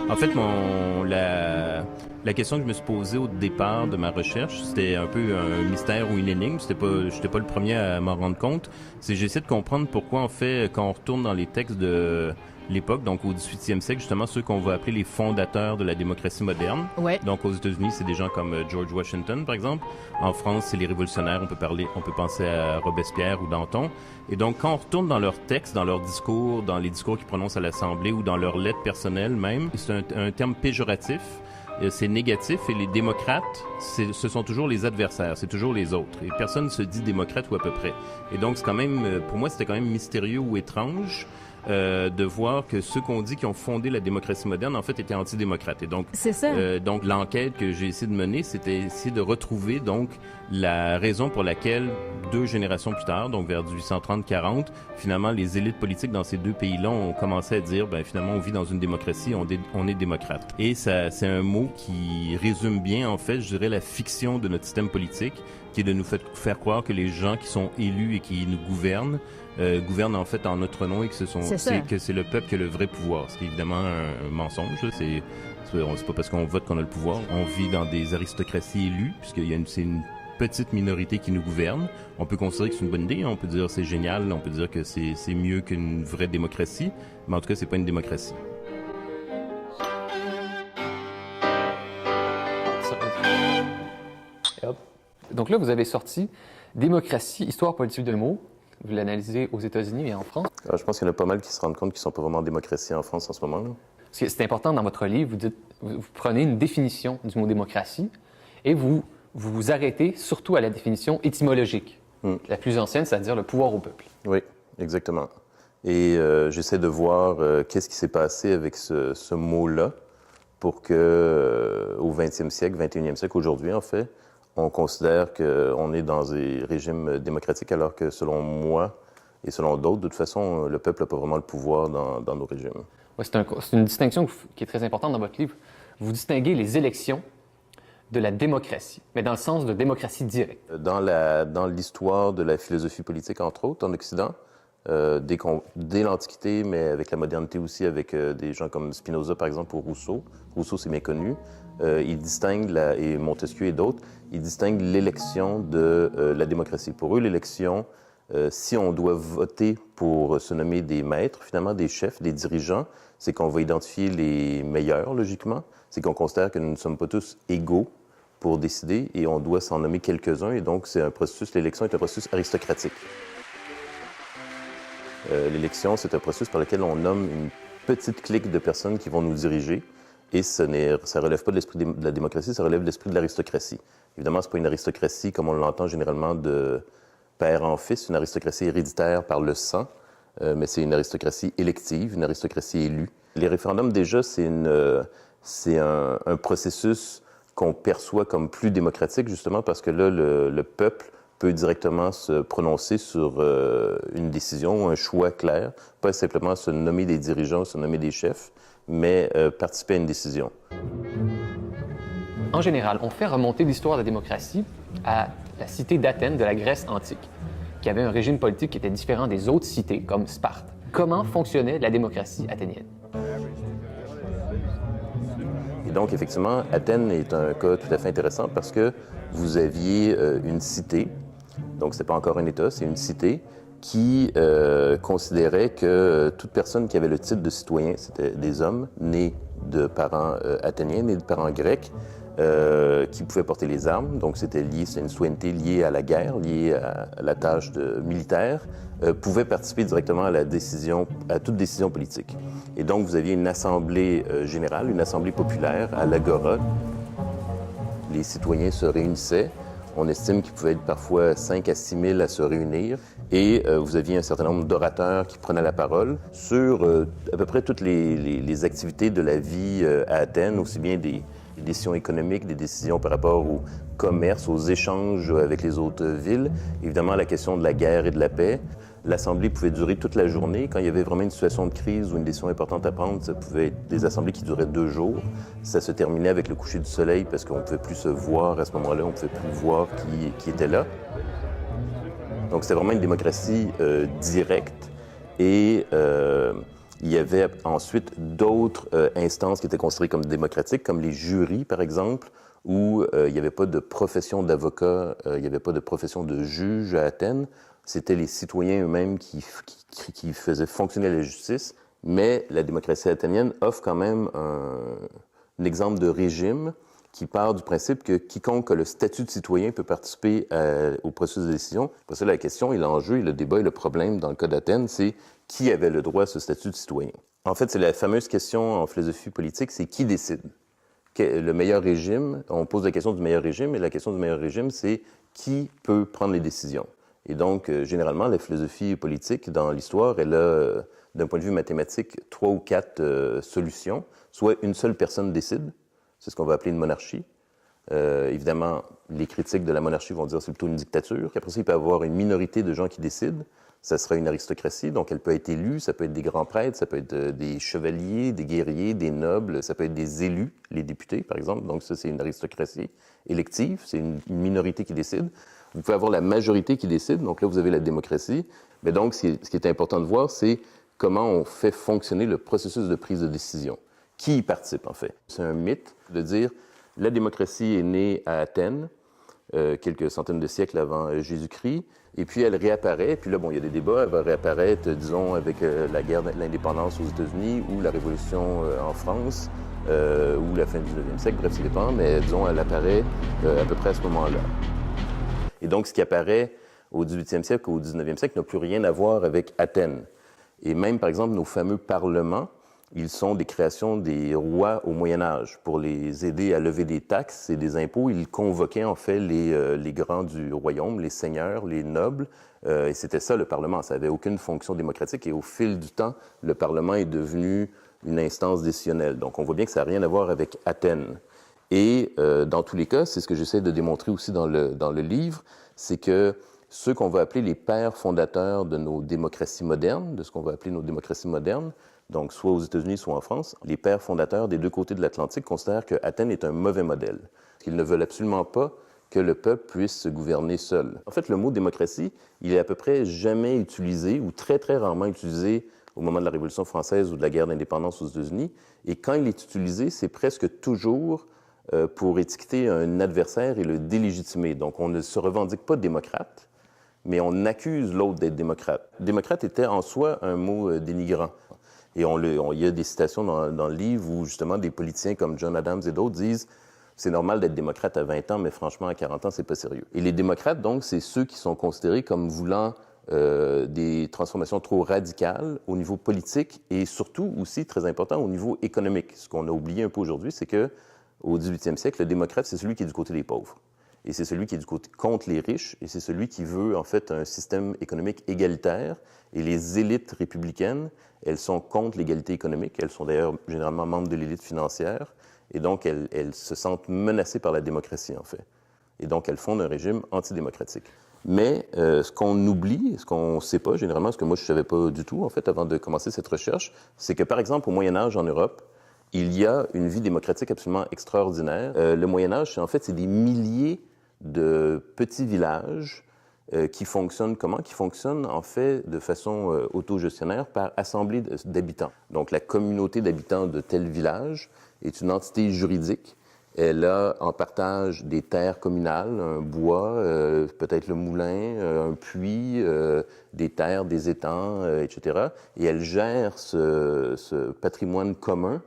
En fait, la question que je me suis posée au départ de ma recherche, c'était un peu un mystère ou une énigme. J'étais pas le premier à m'en rendre compte. J'essaie de comprendre pourquoi, en fait, quand on retourne dans les textes de l'époque, donc au 18e siècle, justement, ceux qu'on va appeler les fondateurs de la démocratie moderne. Ouais. Donc, aux États-Unis, c'est des gens comme George Washington, par exemple. En France, c'est les révolutionnaires. On peut penser à Robespierre ou Danton. Et donc, quand on retourne dans leurs textes, dans leurs discours, dans les discours qu'ils prononcent à l'Assemblée ou dans leurs lettres personnelles même, c'est un terme péjoratif. C'est négatif et les démocrates, ce sont toujours les adversaires, c'est toujours les autres. Et personne ne se dit démocrate ou à peu près. Et donc, c'est quand même, pour moi, c'était quand même mystérieux ou étrange de voir que ceux qu'on dit qui ont fondé la démocratie moderne, en fait, étaient antidémocrates. Et donc, C'est ça. Donc l'enquête que j'ai essayé de mener, c'était essayer de retrouver donc la raison pour laquelle 2 générations plus tard, donc vers 1830-40, finalement, les élites politiques dans ces 2 pays-là ont commencé à dire, ben finalement, on vit dans une démocratie, on est démocrate. Et ça, c'est un mot qui résume bien, en fait, je dirais, la fiction de notre système politique, qui est de nous faire croire que les gens qui sont élus et qui nous gouvernent en fait en notre nom et que c'est le peuple qui a le vrai pouvoir. C'est évidemment un mensonge. C'est pas parce qu'on vote qu'on a le pouvoir. On vit dans des aristocraties élues, c'est une petite minorité qui nous gouverne. On peut considérer que c'est une bonne idée, on peut dire c'est génial, on peut dire que c'est mieux qu'une vraie démocratie, mais en tout cas, c'est pas une démocratie. Donc là, vous avez sorti Démocratie, histoire politique de mots. Vous l'analysez aux États-Unis et en France. Je pense qu'il y en a pas mal qui se rendent compte qu'ils ne sont pas vraiment en démocratie en France en ce moment. Là. C'est important dans votre livre, vous prenez une définition du mot démocratie et vous vous arrêtez surtout à la définition étymologique, la plus ancienne, c'est-à-dire le pouvoir au peuple. Oui, exactement. Et j'essaie de voir qu'est-ce qui s'est passé avec ce mot-là pour que au 20e siècle, 21e siècle, aujourd'hui en fait, on considère qu'on est dans des régimes démocratiques alors que selon moi et selon d'autres, de toute façon, le peuple n'a pas vraiment le pouvoir dans nos régimes. Ouais, c'est une distinction qui est très importante dans votre livre. Vous distinguez les élections de la démocratie, mais dans le sens de démocratie directe. Dans l'histoire de la philosophie politique, entre autres, en Occident, dès l'Antiquité, mais avec la modernité aussi, avec des gens comme Spinoza, par exemple, ou Rousseau. Rousseau, c'est méconnu. Ils distinguent, et Montesquieu et d'autres, ils distinguent l'élection de la démocratie. Pour eux, l'élection, si on doit voter pour se nommer des maîtres, finalement des chefs, des dirigeants, c'est qu'on va identifier les meilleurs, logiquement. C'est qu'on considère que nous ne sommes pas tous égaux pour décider et on doit s'en nommer quelques-uns. Et donc, l'élection est un processus aristocratique. L'élection, c'est un processus par lequel on nomme une petite clique de personnes qui vont nous diriger. Et ça relève pas de l'esprit de la démocratie, ça relève de l'esprit de l'aristocratie. Évidemment, c'est pas une aristocratie comme on l'entend généralement de père en fils, c'est une aristocratie héréditaire par le sang, mais c'est une aristocratie élective, une aristocratie élue. Les référendums, déjà, c'est un processus qu'on perçoit comme plus démocratique, justement, parce que là, le peuple peut directement se prononcer sur une décision, un choix clair, pas simplement se nommer des dirigeants, se nommer des chefs, mais participer à une décision. En général, on fait remonter l'histoire de la démocratie à la cité d'Athènes de la Grèce antique, qui avait un régime politique qui était différent des autres cités, comme Sparte. Comment fonctionnait la démocratie athénienne? Et donc, effectivement, Athènes est un cas tout à fait intéressant parce que vous aviez une cité, donc ce n'est pas encore un État, c'est une cité, qui considérait que toute personne qui avait le titre de citoyen, c'était des hommes nés de parents athéniens, nés de parents grecs, qui pouvaient porter les armes. Donc, c'était une citoyenneté liée à la guerre, liée à la tâche militaire, pouvaient participer directement à toute décision politique. Et donc, vous aviez une assemblée générale, une assemblée populaire à l'Agora. Les citoyens se réunissaient. On estime qu'il pouvait être parfois 5 à 6 000 à se réunir. Et vous aviez un certain nombre d'orateurs qui prenaient la parole sur à peu près toutes les activités de la vie à Athènes, aussi bien des décisions économiques, des décisions par rapport au commerce, aux échanges avec les autres villes, évidemment la question de la guerre et de la paix. L'assemblée pouvait durer toute la journée. Quand il y avait vraiment une situation de crise ou une décision importante à prendre, ça pouvait être des assemblées qui duraient 2 jours. Ça se terminait avec le coucher du soleil parce qu'on ne pouvait plus se voir à ce moment-là, on ne pouvait plus voir qui était là. Donc c'était vraiment une démocratie directe et Il y avait ensuite d'autres instances qui étaient considérées comme démocratiques, comme les jurys, par exemple, où il n'y avait pas de profession d'avocat, il n'y avait pas de profession de juge à Athènes. C'était les citoyens eux-mêmes qui faisaient fonctionner la justice. Mais la démocratie athénienne offre quand même un exemple de régime qui part du principe que quiconque a le statut de citoyen peut participer au processus de décision. Pour ça, la question et l'enjeu et le débat et le problème dans le cas d'Athènes, c'est qui avait le droit à ce statut de citoyen. En fait, c'est la fameuse question en philosophie politique, c'est qui décide? Le meilleur régime, on pose la question du meilleur régime, et la question du meilleur régime, c'est qui peut prendre les décisions. Et donc, généralement, la philosophie politique, dans l'histoire, elle a, d'un point de vue mathématique, 3 ou 4 solutions. Soit une seule personne décide, c'est ce qu'on va appeler une monarchie. Évidemment, les critiques de la monarchie vont dire que c'est plutôt une dictature. Après ça, il peut y avoir une minorité de gens qui décident. Ça sera une aristocratie, donc elle peut être élue, ça peut être des grands prêtres, ça peut être des chevaliers, des guerriers, des nobles, ça peut être des élus, les députés, par exemple. Donc ça, c'est une aristocratie élective, c'est une minorité qui décide. Vous pouvez avoir la majorité qui décide, donc là, vous avez la démocratie. Mais donc, ce qui est important de voir, c'est comment on fait fonctionner le processus de prise de décision. Qui y participe, en fait? C'est un mythe de dire la démocratie est née à Athènes, quelques centaines de siècles avant Jésus-Christ, et puis elle réapparaît, puis là, bon, il y a des débats, elle va réapparaître, disons, avec la guerre de l'indépendance aux États-Unis ou la Révolution en France, ou la fin du 19e siècle, bref, ça dépend, mais disons, elle apparaît à peu près à ce moment-là. Et donc, ce qui apparaît au 18e siècle ou au 19e siècle n'a plus rien à voir avec Athènes. Et même, par exemple, nos fameux parlements, ils sont des créations des rois au Moyen Âge. Pour les aider à lever des taxes et des impôts, ils convoquaient en fait les grands du royaume, les seigneurs, les nobles, et c'était ça le Parlement. Ça n'avait aucune fonction démocratique et au fil du temps, le Parlement est devenu une instance décisionnelle. Donc on voit bien que ça n'a rien à voir avec Athènes. Et dans tous les cas, c'est ce que j'essaie de démontrer aussi dans le livre, c'est que ceux qu'on va appeler les pères fondateurs de nos démocraties modernes, de ce qu'on va appeler nos démocraties modernes, donc soit aux États-Unis, soit en France, les pères fondateurs des deux côtés de l'Atlantique considèrent que Athènes est un mauvais modèle. Qu'ils ne veulent absolument pas que le peuple puisse se gouverner seul. En fait, le mot démocratie, il est à peu près jamais utilisé ou très, très rarement utilisé au moment de la Révolution française ou de la guerre d'indépendance aux États-Unis. Et quand il est utilisé, c'est presque toujours pour étiqueter un adversaire et le délégitimer. Donc, on ne se revendique pas démocrate, mais on accuse l'autre d'être démocrate. Démocrate était en soi un mot dénigrant. Et il y a des citations dans le livre où, justement, des politiciens comme John Adams et d'autres disent « c'est normal d'être démocrate à 20 ans, mais franchement, à 40 ans, c'est pas sérieux ». Et les démocrates, donc, c'est ceux qui sont considérés comme voulant des transformations trop radicales au niveau politique et surtout aussi, très important, au niveau économique. Ce qu'on a oublié un peu aujourd'hui, c'est que au 18e siècle, le démocrate, c'est celui qui est du côté des pauvres. Et c'est celui qui est du côté contre les riches, et c'est celui qui veut, en fait, un système économique égalitaire. Et les élites républicaines, elles sont contre l'égalité économique. Elles sont d'ailleurs généralement membres de l'élite financière. Et donc, elles se sentent menacées par la démocratie, en fait. Et donc, elles fondent un régime antidémocratique. Mais ce qu'on oublie, ce qu'on ne sait pas généralement, ce que moi je ne savais pas du tout, en fait, avant de commencer cette recherche, c'est que, par exemple, au Moyen Âge en Europe, il y a une vie démocratique absolument extraordinaire. Le Moyen Âge, en fait, c'est des milliers de petits villages qui fonctionnent comment? Qui fonctionnent, en fait, de façon autogestionnaire par assemblée d'habitants. Donc, la communauté d'habitants de tel village est une entité juridique. Elle a en partage des terres communales, un bois, peut-être le moulin, un puits, des terres, des étangs, etc. Et elle gère ce patrimoine commun.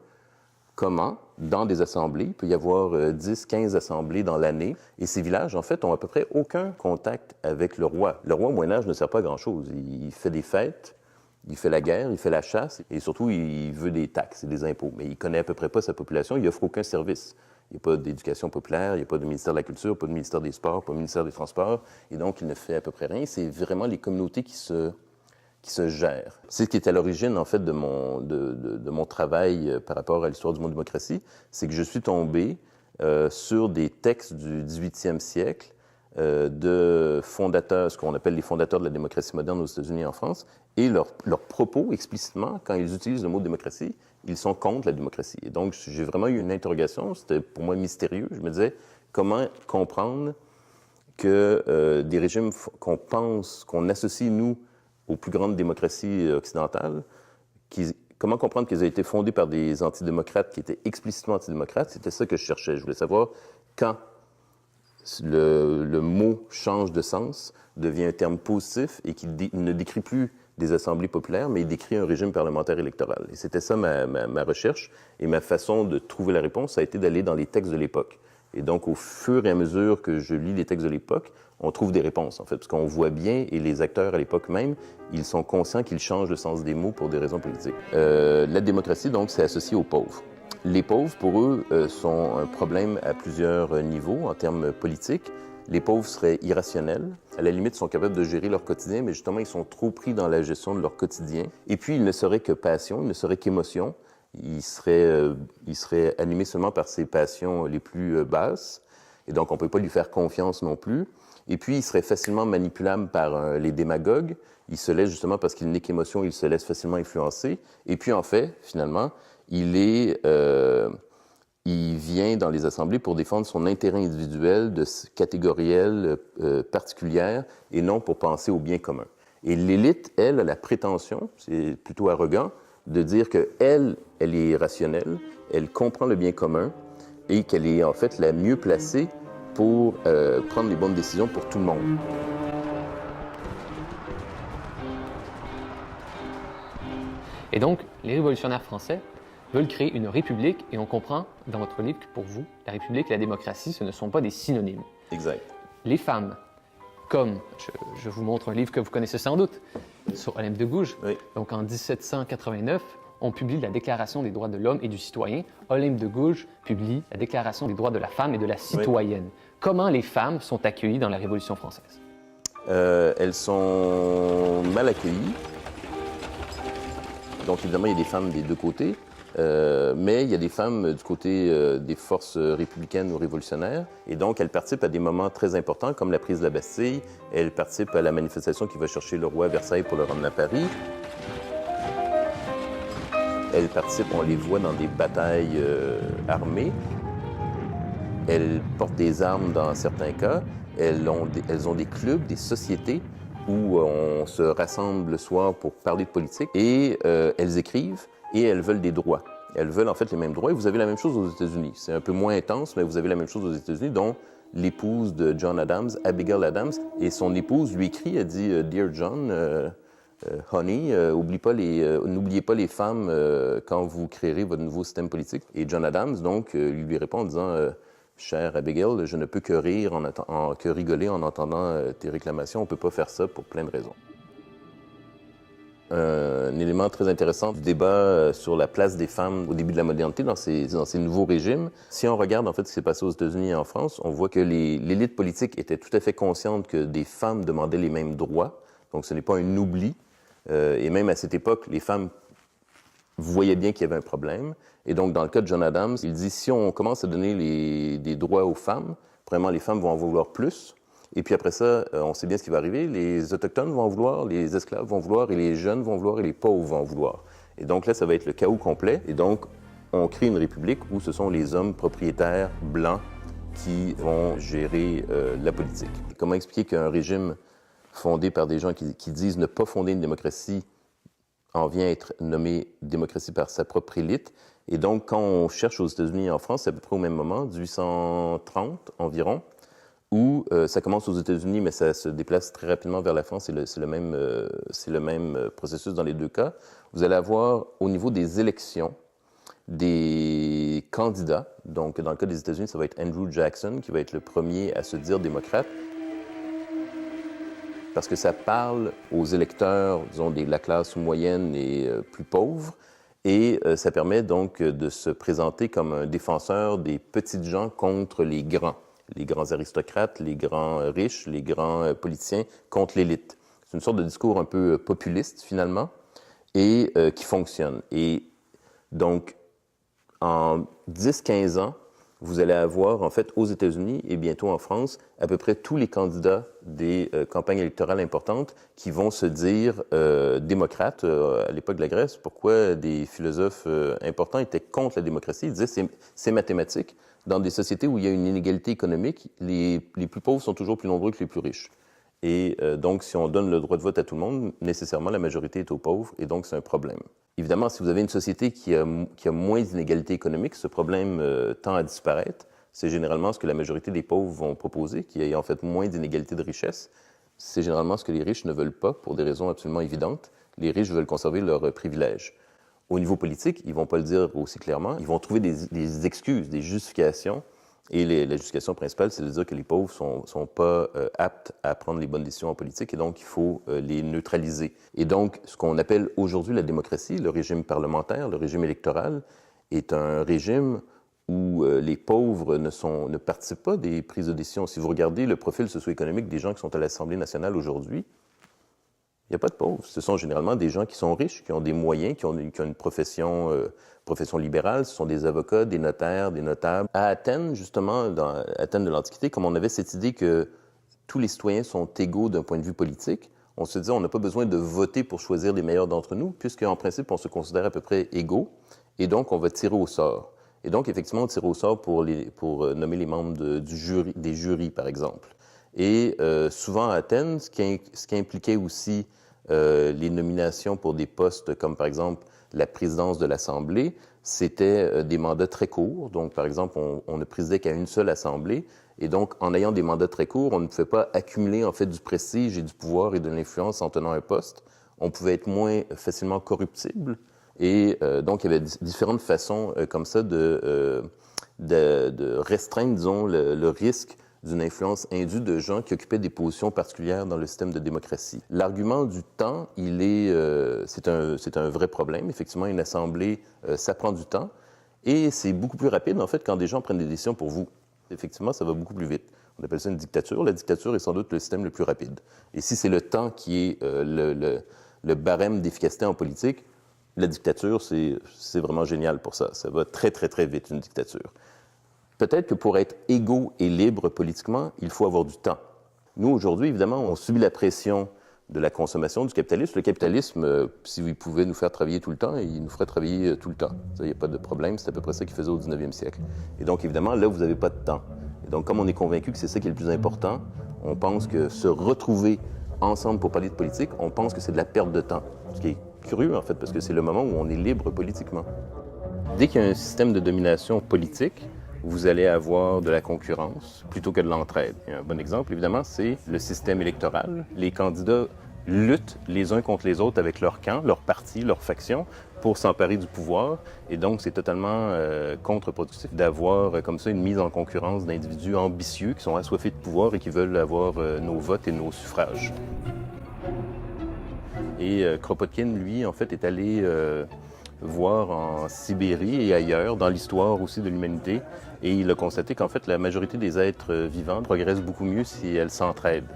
Comment? Dans des assemblées. Il peut y avoir 10, 15 assemblées dans l'année. Et ces villages, en fait, ont à peu près aucun contact avec le roi. Le roi, au Moyen-Âge, ne sert pas à grand-chose. Il fait des fêtes, il fait la guerre, il fait la chasse, et surtout, il veut des taxes et des impôts. Mais il connaît à peu près pas sa population, il offre aucun service. Il n'y a pas d'éducation populaire, il n'y a pas de ministère de la Culture, pas de ministère des Sports, pas de ministère des Transports. Et donc, il ne fait à peu près rien. C'est vraiment les communautés qui se gèrent. C'est ce qui est à l'origine, en fait, de mon travail par rapport à l'histoire du mot démocratie, c'est que je suis tombé sur des textes du 18e siècle de fondateurs, ce qu'on appelle les fondateurs de la démocratie moderne aux États-Unis et en France, et leurs propos, explicitement, quand ils utilisent le mot démocratie, ils sont contre la démocratie. Et donc, j'ai vraiment eu une interrogation, c'était pour moi mystérieux. Je me disais, comment comprendre que des régimes qu'on pense, qu'on associe, nous, aux plus grandes démocraties occidentales, Comment comprendre qu'ils ont été fondés par des antidémocrates qui étaient explicitement antidémocrates? C'était ça que je cherchais. Je voulais savoir quand le mot change de sens, devient un terme positif et qu'il ne décrit plus des assemblées populaires, mais il décrit un régime parlementaire électoral. Et c'était ça ma recherche. Et ma façon de trouver la réponse, ça a été d'aller dans les textes de l'époque. Et donc, au fur et à mesure que je lis les textes de l'époque, on trouve des réponses, en fait, parce qu'on voit bien, et les acteurs à l'époque même, ils sont conscients qu'ils changent le sens des mots pour des raisons politiques. La démocratie, donc, c'est associé aux pauvres. Les pauvres, pour eux, sont un problème à plusieurs niveaux en termes politiques. Les pauvres seraient irrationnels. À la limite, ils sont capables de gérer leur quotidien, mais justement, ils sont trop pris dans la gestion de leur quotidien. Et puis, ils ne seraient que passion, ils ne seraient qu'émotion. Ils seraient animés seulement par ses passions les plus basses. Et donc, on ne peut pas lui faire confiance non plus. Et puis, il serait facilement manipulable par les démagogues. Il se laisse, justement, parce qu'il n'est qu'émotion, il se laisse facilement influencer. Et puis, en fait, finalement, il vient dans les assemblées pour défendre son intérêt individuel, catégoriel, particulière, et non pour penser au bien commun. Et l'élite, elle, a la prétention, c'est plutôt arrogant, de dire qu'elle est rationnelle, elle comprend le bien commun et qu'elle est en fait la mieux placée pour prendre les bonnes décisions pour tout le monde. Et donc, les révolutionnaires français veulent créer une république, et on comprend dans votre livre que pour vous, la république et la démocratie, ce ne sont pas des synonymes. Exact. Les femmes, comme je vous montre un livre que vous connaissez sans doute, sur Olympe de Gouges, Oui. donc en 1789, on publie la Déclaration des droits de l'homme et du citoyen. Olympe de Gouges publie la Déclaration des droits de la femme et de la citoyenne. Oui. Comment les femmes sont accueillies dans la Révolution française? Elles sont mal accueillies. Donc, évidemment, il y a des femmes des deux côtés, mais il y a des femmes du côté des forces républicaines ou révolutionnaires. Et donc, elles participent à des moments très importants, comme la prise de la Bastille. Elles participent à la manifestation qui va chercher le roi à Versailles pour le ramener à Paris. Elles participent, on les voit dans des batailles armées. Elles portent des armes dans certains cas. Elles ont des clubs, des sociétés où on se rassemble le soir pour parler de politique. Et elles écrivent et elles veulent des droits. Elles veulent en fait les mêmes droits. Et vous avez la même chose aux États-Unis. C'est un peu moins intense, mais vous avez la même chose aux États-Unis, dont l'épouse de John Adams, Abigail Adams. Et son épouse lui écrit, elle dit « Dear John, honey, n'oubliez pas les femmes quand vous créerez votre nouveau système politique. » Et John Adams, donc, lui répond en disant Chère Abigail, je ne peux que rire, que rigoler en entendant tes réclamations. On ne peut pas faire ça pour plein de raisons. Un élément très intéressant du débat sur la place des femmes au début de la modernité dans ces nouveaux régimes. Si on regarde en fait ce qui s'est passé aux États-Unis et en France, on voit que l'élite politique était tout à fait consciente que des femmes demandaient les mêmes droits. Donc ce n'est pas un oubli. Et même à cette époque, les femmes voyaient bien qu'il y avait un problème. Et donc, dans le cas de John Adams, il dit, si on commence à donner des droits aux femmes, vraiment, les femmes vont en vouloir plus. Et puis après ça, on sait bien ce qui va arriver. Les Autochtones vont en vouloir, les esclaves vont en vouloir, et les jeunes vont en vouloir, et les pauvres vont en vouloir. Et donc là, ça va être le chaos complet. Et donc, on crée une république où ce sont les hommes propriétaires blancs qui vont gérer la politique. Et comment expliquer qu'un régime fondé par des gens qui disent ne pas fonder une démocratie en vient à être nommé démocratie par sa propre élite. Et donc, quand on cherche aux États-Unis et en France, c'est à peu près au même moment, 1830 environ, où ça commence aux États-Unis, mais ça se déplace très rapidement vers la France. C'est le même processus dans les deux cas. Vous allez avoir, au niveau des élections, des candidats. Donc, dans le cas des États-Unis, ça va être Andrew Jackson, qui va être le premier à se dire démocrate, parce que ça parle aux électeurs, disons, de la classe moyenne et plus pauvre, et ça permet donc de se présenter comme un défenseur des petites gens contre les grands aristocrates, les grands riches, les grands politiciens contre l'élite. C'est une sorte de discours un peu populiste, finalement, et qui fonctionne. Et donc, en 10-15 ans, vous allez avoir, en fait, aux États-Unis et bientôt en France, à peu près tous les candidats des campagnes électorales importantes qui vont se dire démocrates. À l'époque de la Grèce, pourquoi des philosophes importants étaient contre la démocratie? Ils disaient c'est mathématique. Dans des sociétés où il y a une inégalité économique, les plus pauvres sont toujours plus nombreux que les plus riches. Et donc, si on donne le droit de vote à tout le monde, nécessairement, la majorité est aux pauvres, et donc c'est un problème. Évidemment, si vous avez une société qui a moins d'inégalités économiques, ce problème tend à disparaître. C'est généralement ce que la majorité des pauvres vont proposer, qu'il y ait en fait moins d'inégalités de richesse. C'est généralement ce que les riches ne veulent pas, pour des raisons absolument évidentes. Les riches veulent conserver leurs privilèges. Au niveau politique, ils ne vont pas le dire aussi clairement. Ils vont trouver des excuses, des justifications. Et la justification principale, c'est de dire que les pauvres ne sont pas aptes à prendre les bonnes décisions en politique et donc il faut les neutraliser. Et donc, ce qu'on appelle aujourd'hui la démocratie, le régime parlementaire, le régime électoral, est un régime où les pauvres ne participent pas des prises de décision. Si vous regardez le profil socio-économique des gens qui sont à l'Assemblée nationale aujourd'hui, il n'y a pas de pauvres. Ce sont généralement des gens qui sont riches, qui ont des moyens, qui ont une profession libérale. Ce sont des avocats, des notaires, des notables. À Athènes, justement, dans Athènes de l'Antiquité, comme on avait cette idée que tous les citoyens sont égaux d'un point de vue politique, on se disait on n'a pas besoin de voter pour choisir les meilleurs d'entre nous, puisqu'en principe, on se considère à peu près égaux, et donc on va tirer au sort. Et donc, effectivement, on tire au sort pour nommer les membres des jurys, par exemple. Et souvent à Athènes, ce qui impliquait aussi les nominations pour des postes comme, par exemple, la présidence de l'Assemblée, c'était des mandats très courts. Donc, par exemple, on ne présidait qu'à une seule Assemblée. Et donc, en ayant des mandats très courts, on ne pouvait pas accumuler, en fait, du prestige et du pouvoir et de l'influence en tenant un poste. On pouvait être moins facilement corruptible. Et donc, il y avait différentes façons comme ça de restreindre, disons, le risque d'une influence indue de gens qui occupaient des positions particulières dans le système de démocratie. L'argument du temps, c'est un vrai problème. Effectivement, une assemblée, ça prend du temps. Et c'est beaucoup plus rapide, en fait, quand des gens prennent des décisions pour vous. Effectivement, ça va beaucoup plus vite. On appelle ça une dictature. La dictature est sans doute le système le plus rapide. Et si c'est le temps qui est le barème d'efficacité en politique, la dictature, c'est vraiment génial pour ça. Ça va très, très, très vite, une dictature. Peut-être que pour être égaux et libres politiquement, il faut avoir du temps. Nous, aujourd'hui, évidemment, on subit la pression de la consommation, du capitalisme. Le capitalisme, si il pouvait nous faire travailler tout le temps, il nous ferait travailler tout le temps. Ça, il n'y a pas de problème. C'est à peu près ça qu'il faisait au 19e siècle. Et donc, évidemment, là, vous n'avez pas de temps. Et donc, comme on est convaincu que c'est ça qui est le plus important, on pense que se retrouver ensemble pour parler de politique, on pense que c'est de la perte de temps. Ce qui est curieux, en fait, parce que c'est le moment où on est libre politiquement. Dès qu'il y a un système de domination politique, vous allez avoir de la concurrence plutôt que de l'entraide. Et un bon exemple, évidemment, c'est le système électoral. Les candidats luttent les uns contre les autres avec leur camp, leur parti, leur faction pour s'emparer du pouvoir. Et donc, c'est totalement contre-productif d'avoir comme ça une mise en concurrence d'individus ambitieux qui sont assoiffés de pouvoir et qui veulent avoir nos votes et nos suffrages. Et Kropotkin, lui, en fait, est allé voir en Sibérie et ailleurs, dans l'histoire aussi de l'humanité, et il a constaté qu'en fait, la majorité des êtres vivants progressent beaucoup mieux si elles s'entraident,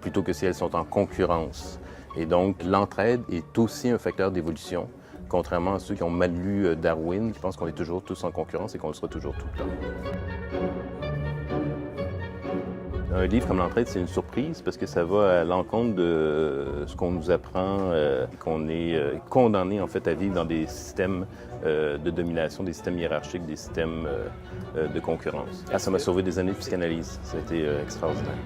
plutôt que si elles sont en concurrence. Et donc, l'entraide est aussi un facteur d'évolution, contrairement à ceux qui ont mal lu Darwin, qui pensent qu'on est toujours tous en concurrence et qu'on le sera toujours tout le temps. Un livre comme l'entraide, c'est une surprise parce que ça va à l'encontre de ce qu'on nous apprend, qu'on est condamné en fait à vivre dans des systèmes de domination, des systèmes hiérarchiques, des systèmes de concurrence. Ah, ça m'a sauvé des années de psychanalyse. Ça a été extraordinaire.